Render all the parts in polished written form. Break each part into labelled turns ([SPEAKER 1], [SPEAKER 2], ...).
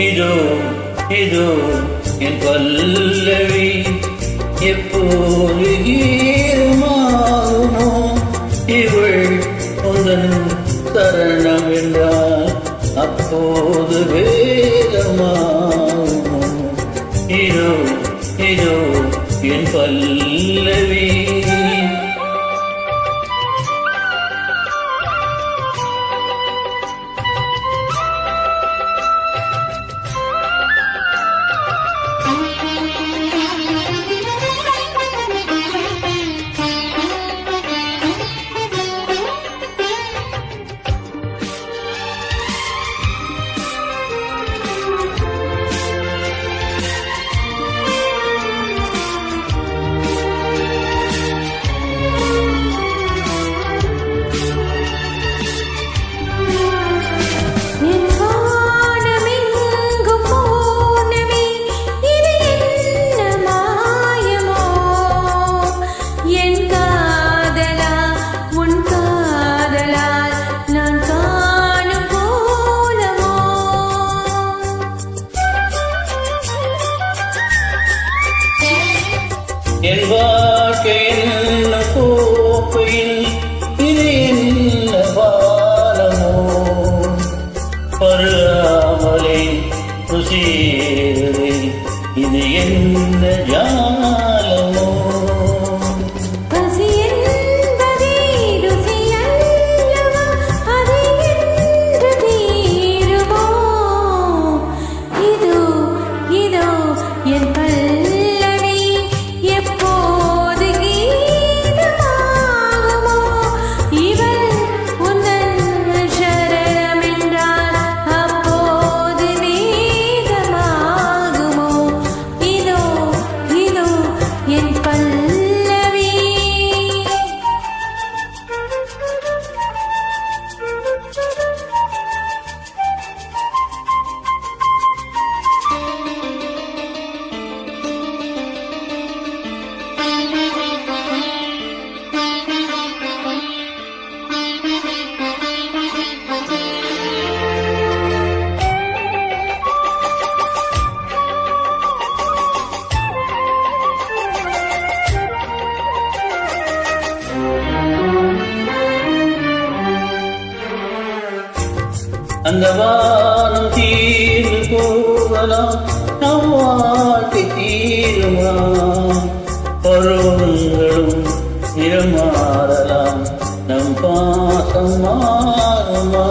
[SPEAKER 1] இதோ இதோ என் பல்லவி எப்போது ஈரமாகுமோ இவள் உந்தன் தருணம் என்றால் அப்போது வேதமாகுமோ இதோ இதோ என் பல்லவி என் வாழ்க்கை என்ன கோப்பையில் இது என்ன பாலமோ பருகாமலே ருசியேறே இது என்ன ஜாலமோ அந்த வானம் தீர்ந்து போகலாம் நம் வாழ்க்கை தீருமா பருவங்களும் நிறமாறலாம் நம் பாசம் மாறுமா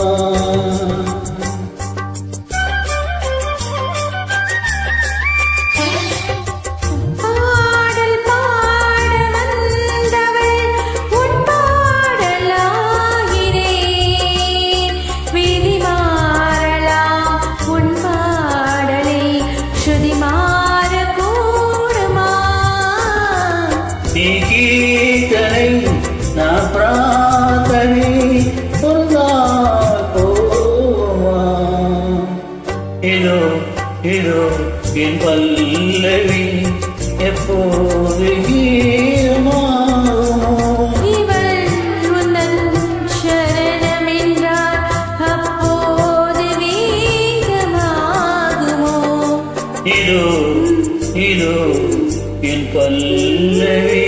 [SPEAKER 1] கீர்த்தனை நான் பிரார்த்தனை சொன்னால் போமா இதோ இதோ என் பல்லவி எப்போது கீரமாகுமோ
[SPEAKER 2] இவள் உந்தன் சரணம் என்றால் அப்போது வேதமாகுமோ
[SPEAKER 1] இதோ இதோ என் பல்லவி